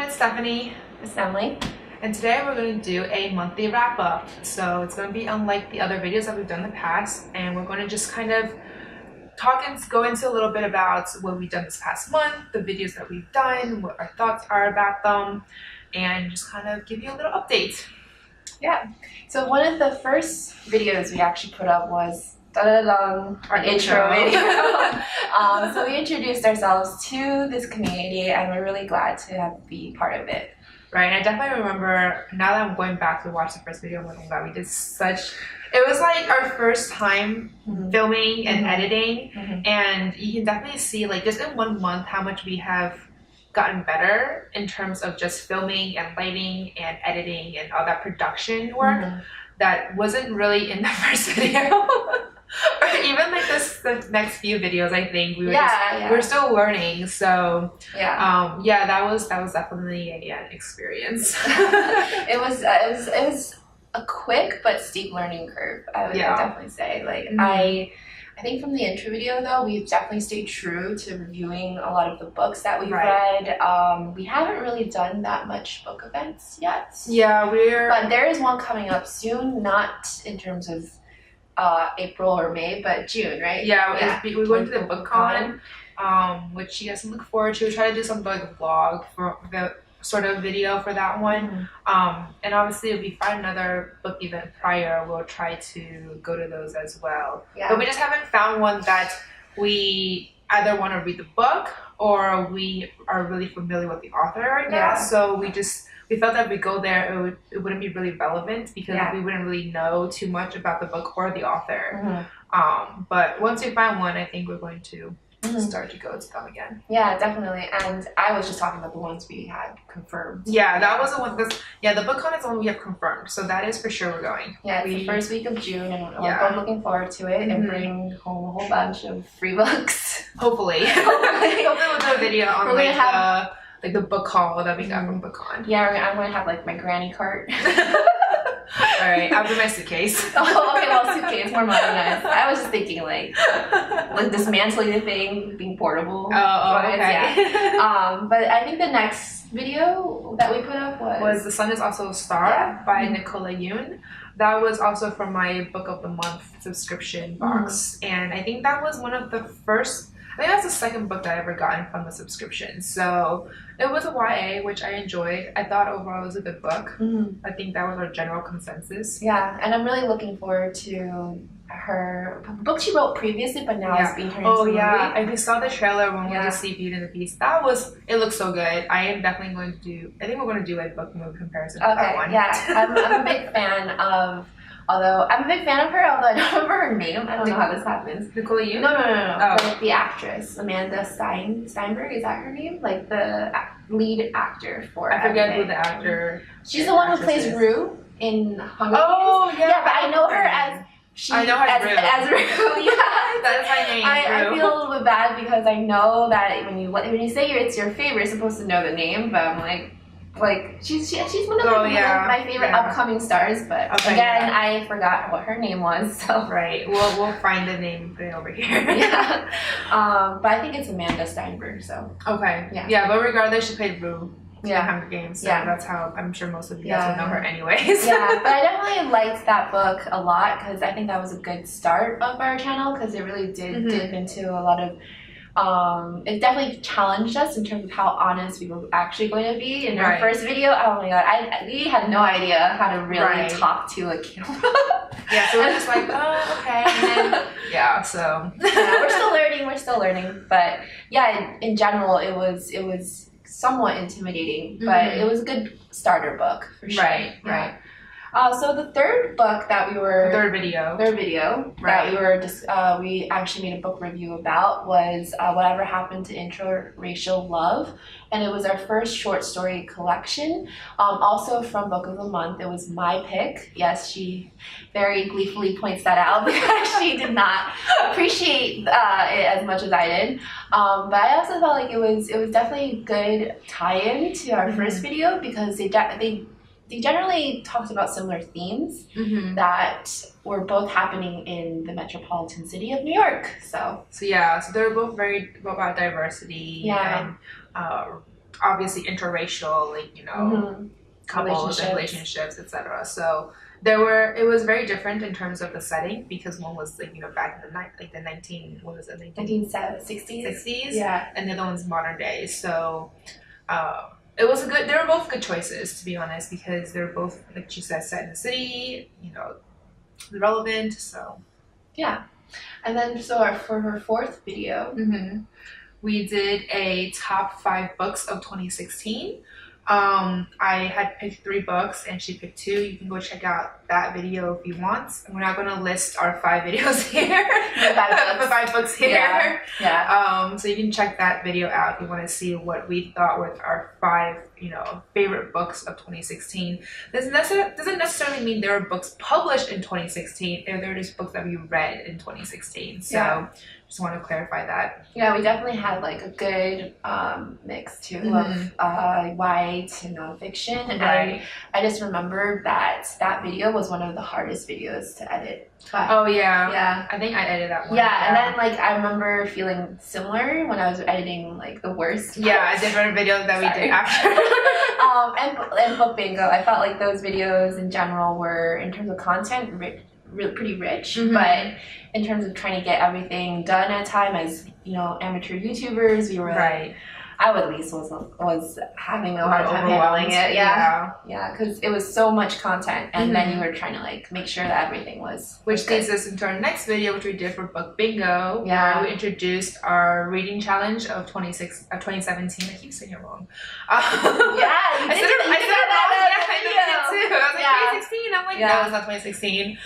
it's Stephanie. It's Emily. And today we're going to do a monthly wrap up. So it's going to be unlike the other videos that we've done in the past, and we're going to just kind of talk and go into a little bit about what we've done this past month, the videos that we've done, what our thoughts are about them, and just kind of give you a little update. Yeah. So one of the first videos we actually put up was our intro video. So we introduced ourselves to this community, and we're really glad to be part of it. Right, and I definitely remember, now that I'm going back to watch the first video, I'm like, wow, we did such, it was like our first time filming and editing, and you can definitely see, like, just in 1 month how much we have gotten better in terms of just filming and lighting and editing and all that production work that wasn't really in the first video. Or even like the next few videos, I think we were we're still learning. So that was definitely an experience. it was a quick but steep learning curve. I would definitely say. Like I think from the intro video though, we've definitely stayed true to reviewing a lot of the books that we've read. We haven't really done that much book events yet. Yeah, but there is one coming up soon. Not in terms of April or May, but June, right? Yeah, we went to the book con, which you guys can look forward to. Try to do something like a vlog for the sort of video for that one. And obviously if we find another book event prior, we'll try to go to those as well. But we just haven't found one that we either want to read the book or we are really familiar with the author right now. So we felt that if we go there, it wouldn't be really relevant because we wouldn't really know too much about the book or the author. But once we find one, I think we're going to start to go to them again. Yeah, definitely. And I was just talking about the ones we had confirmed. Yeah, that was the one. The book con is the one we have confirmed. So that is for sure we're going. Yeah, it's the first week of June, and we're both looking forward to it and bring home a whole bunch of free books. Hopefully. Hopefully we'll do a video on like the book haul that we got from BookCon. Yeah, I'm gonna have like my granny cart. Alright, I'll bring my suitcase. Oh, okay, well, suitcase, more modernized. I was just thinking like dismantling the thing, being portable. Oh, okay. But I think the next video that we put up was The Sun Is Also a Star by NICOLA YOON. That was also from my Book of the Month subscription box. And I think that was one of the first, I think that's the second book that I ever gotten from the subscription. So it was a YA, which I enjoyed. I thought overall it was a good book. I think that was our general consensus. Yeah, and I'm really looking forward to her book she wrote previously, but now it's being turned into a movie. I just saw the trailer when we went to see Beauty and the Beast. It looks so good. I am definitely going to do, I think we're going to do a book movie comparison to that one. I'm a big fan of, I'm a big fan of her, although I don't remember her name. I don't know how this happens. NICOLA YOON? No. Like the actress, Amanda Steinberg, is that her name? Like the lead actor for I forget who the actor She's the one who plays Rue in Hunger Games. Oh, yeah. Yeah, but I know her as... I know her as Rue. That is my name, I feel a little bit bad because I know that when you say it's your favorite, you're supposed to know the name, but I'm like she's one of my favorite upcoming stars, but again I forgot what her name was. So we'll find the name and put it over here. But I think it's Amanda Steinberg. So but regardless, she played Rue. Hunger Games, so that's how I'm sure most of you guys will know her anyways. But I definitely liked that book a lot because I think that was a good start of our channel because it really did dip into a lot of it definitely challenged us in terms of how honest we were actually going to be in our first video. Oh my god, we had no idea how to really talk to a camera. So we're just like, oh, okay. And then, so we're still learning, but in general it was somewhat intimidating, but it was a good starter book for sure. So the third book that we were that we were we actually made a book review about was Whatever Happened to Interracial Love, and it was our first short story collection. Also from Book of the Month, it was my pick. Yes, she very gleefully points that out because she did not appreciate it as much as I did. But I also felt like it was definitely a good tie-in to our first video because they generally talked about similar themes that were both happening in the metropolitan city of New York. So they're both very about diversity and obviously interracial, like, you know, couples and relationships, etc. So it was very different in terms of the setting, because one was like, you know, back in the the 1960s, 60s, yeah, and the other one's modern day. So it was they were both good choices, to be honest, because they're both, like she said, set in the city, you know, relevant. So yeah. And then for her fourth video, we did a top 5 books of 2016. I had picked 3 books and she picked 2. You can go check out that video if you want. We're not going to list our 5 videos here. The 5 books here. Yeah. So you can check that video out if you want to see what we thought were our 5, you know, favorite books of 2016. Doesn't necessarily mean there were books published in 2016. They're just books that we read in 2016. So just want to clarify that. Yeah, we definitely had like a good mix too of white and nonfiction. And I just remember that video was one of the hardest videos to edit. Oh yeah. Yeah. I think I edited that one. Yeah, and then like I remember feeling similar when I was editing like the worst. Yeah, different videos that we did after. And book bingo. I felt like those videos in general were, in terms of content, pretty rich, but in terms of trying to get everything done at a time, as you know, amateur YouTubers, we were I at least was having a hard time handling it. Yeah, because it was so much content, and then you were trying to like make sure that everything was. Which leads us into our next video, which we did for Book Bingo. Yeah, where we introduced our reading challenge of 2017. I keep saying it wrong. I said it wrong. I was like 2016. I'm like, no, it's not 2016.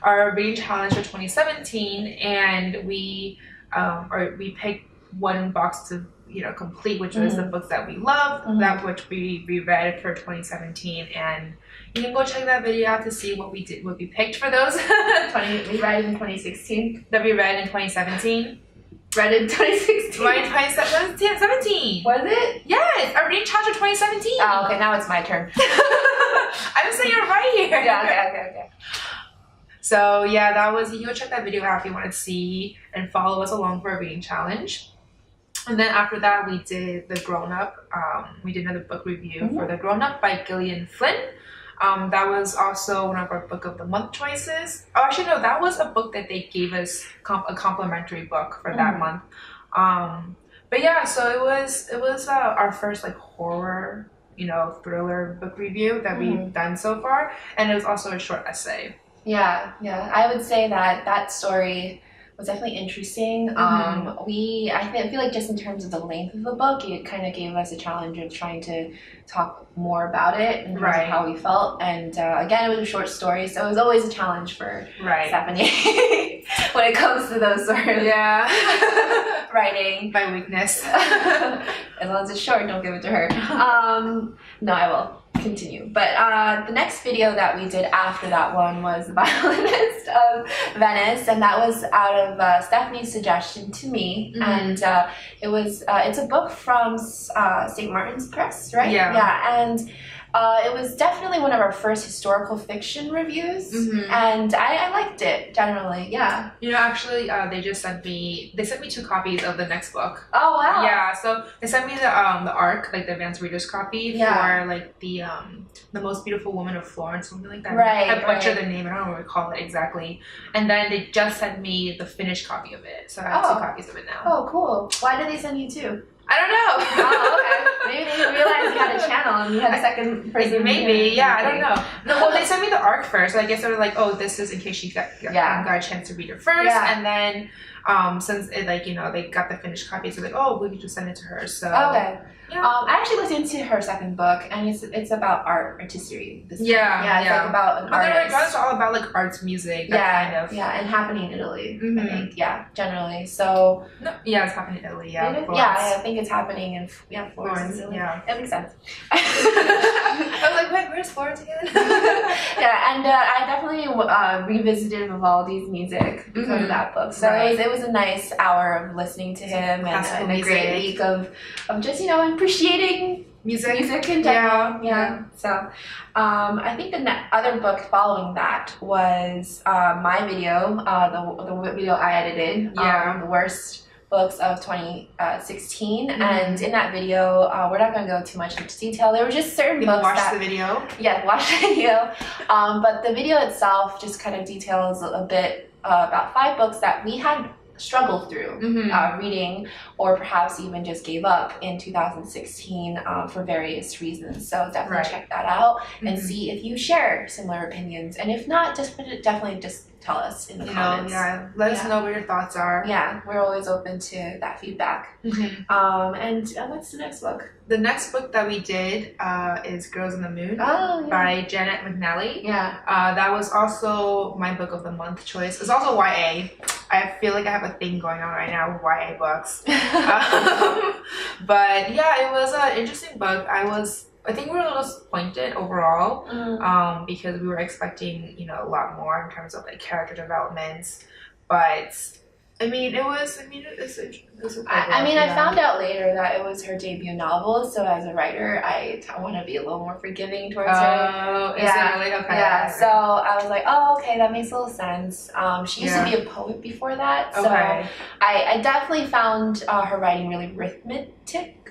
Our reading challenge for 2017, and we picked one box to, you know, complete, which was the books that we love, that which we reread for 2017, and you can go check that video out to see what we picked for those. We read in 2016. That we read in 2017. Read in 2016. Read in 2017. Was it? Yes, our reading challenge for 2017. Oh, okay, now it's my turn. I'm saying you're right here. Yeah, okay. So yeah, that was, you go check that video out if you want to see and follow us along for a reading challenge. And then after that, we did The Grown Up. We did another book review for The Grown Up by Gillian Flynn. That was also one of our Book of the Month choices. Oh, actually, no, that was a book that they gave us a complimentary book for that month. But yeah, so it was our first like horror, you know, thriller book review that we've done so far, and it was also a short essay. Yeah, I would say that story was definitely interesting. I feel like just in terms of the length of the book, it kind of gave us a challenge of trying to talk more about it and how we felt. And again, it was a short story, so it was always a challenge for Stephanie when it comes to those sort of writing. My weakness. As long as it's short, don't give it to her. No, I will continue. But the next video that we did after that one was The Violinist of Venice, and that was out of Stephanie's suggestion to me. And it's a book from St. Martin's Press, right? Yeah, and it was definitely one of our first historical fiction reviews, and I liked it generally. Yeah. You know, actually, they sent me 2 copies of the next book. Oh wow. Yeah, so they sent me the ARC, like the advanced reader's copy for like the Most Beautiful Woman of Florence, something like that. Right. I butchered the name. I don't know what to call it exactly. And then they just sent me the finished copy of it, so I have 2 copies of it now. Oh, cool. Why did they send you 2? I don't know. Oh, okay. Maybe they didn't realize you had a channel and you had a second person. Maybe, yeah, I don't know. No, well, they sent me the ARC first. So I guess they were like, oh, this is in case she got a chance to read it first. Yeah. And then since it, like, you know, they got the finished copy, so like, oh, we could just send it to her. So okay. Yeah. I actually looked into her second book, and it's about artistry. It's like about an artist. It's all about like arts, music, that kind of. Yeah, and happening in Italy, I think. Yeah, generally. So it's happening in Italy. Yeah, I think it's happening in Florence. Yeah, that makes sense. I was like, wait, where's Florence again? Yeah, and I definitely revisited Vivaldi's music because of that book. So it was a nice hour of listening to him and a great week of just, you know, appreciating music in general. Yeah. So I think the other book following that was my video, the video I edited. The worst books of 2016, and in that video, we're not going to go too much into detail. There were just certain books watch the video. Yeah, watch the video. But the video itself just kind of details a bit about 5 books that we had struggled through reading, or perhaps even just gave up in 2016 for various reasons. So definitely check that out and see if you share similar opinions, and if not, definitely just tell us in the comments. Let us know what your thoughts are. Yeah, we're always open to that feedback. And what's the next book? The next book that we did is Girls in the Moon by Janet McNally. That was also my book of the month choice. It's also YA. I feel like I have a thing going on right now with YA books. But yeah, it was an interesting book. I think we were a little disappointed overall because we were expecting, a lot more in terms of like character developments. But I mean, it was I found out later that it was her debut novel, so as a writer, I want to be a little more forgiving towards her. Oh, is it really? Okay. Yeah, so I was like, oh, okay, that makes a little sense. She used to be a poet before that, so I definitely found her writing really rhythmic.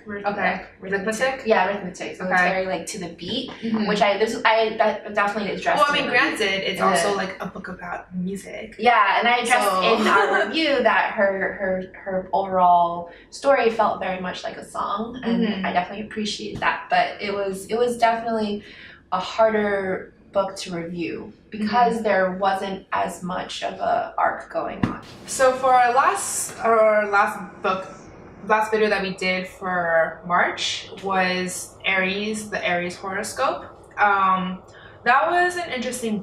Rhythmic? Yeah, rhythmic. So it's very like to the beat, which I definitely addressed. Well, I mean, granted, it's also like a book about music. Yeah, and I addressed in our review that her overall story felt very much like a song, and I definitely appreciated that. But it was definitely a harder book to review because there wasn't as much of a arc going on. So for our last video that we did for March was Aries, the Aries horoscope. That was an interesting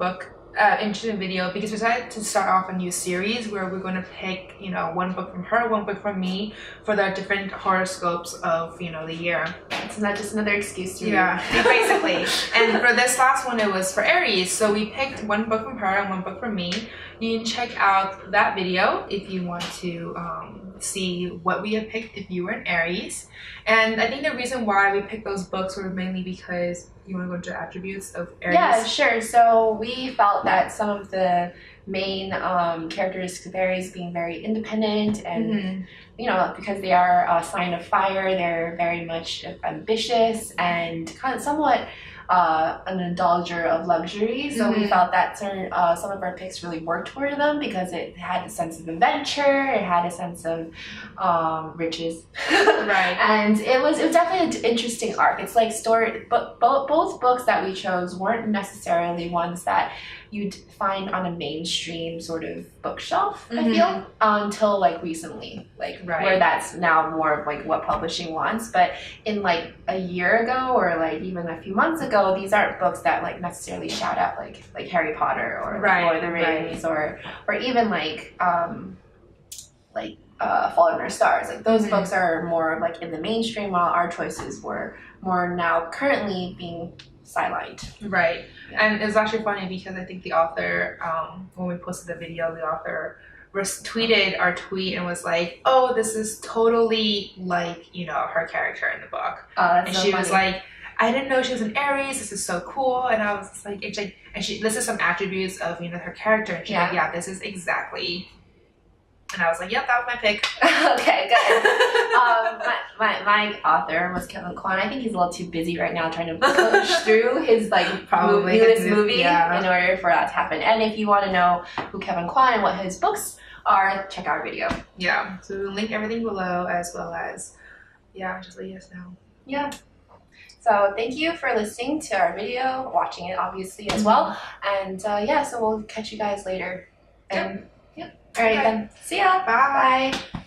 interesting video because we decided to start off a new series where we're going to pick, one book from her, one book from me for the different horoscopes of, the year. It's not just another excuse to read. Yeah, basically. And for this last one, it was for Aries. So we picked one book from her and one book from me. You can check out that video if you want to see what we have picked if you were an Aries. And I think the reason why we picked those books were mainly because you want to go into attributes of Aries. Yeah, sure. So we felt that some of the main characteristics of Aries being very independent and because they are a sign of fire, they're very much ambitious and kind of somewhat an indulger of luxury. So we felt that some of our picks really worked toward them because it had a sense of adventure, it had a sense of riches, and it was definitely an interesting arc. It's like story, but both books that we chose weren't necessarily ones that you'd find on a mainstream sort of bookshelf, I feel, until like recently, where that's now more of like what publishing wants. But in like a year ago or like even a few months ago, these aren't books that like necessarily shout out like Harry Potter or Lord of the Rings or even like Fault in Our Stars. Like those books are more like in the mainstream, while our choices were more now currently being sidelined. Right. And it's actually funny because I think the author, when we posted the video, the author tweeted our tweet and was like, oh, this is totally like, her character in the book. And she was like, I didn't know she was an Aries. This is so cool. And I was just like, and she listed some attributes of, her character. And she's like, yeah, this is exactly. And I was like, yep, that was my pick. Okay, good. My author was Kevin Kwan. I think he's a little too busy right now trying to push through his newest movie in order for that to happen. And if you want to know who Kevin Kwan and what his books are, check out our video. Yeah, so we'll link everything below as well as, just let us know. Yeah. So thank you for listening to our video, watching it obviously as well. And so we'll catch you guys later. And All right, then. See ya. Bye. Bye.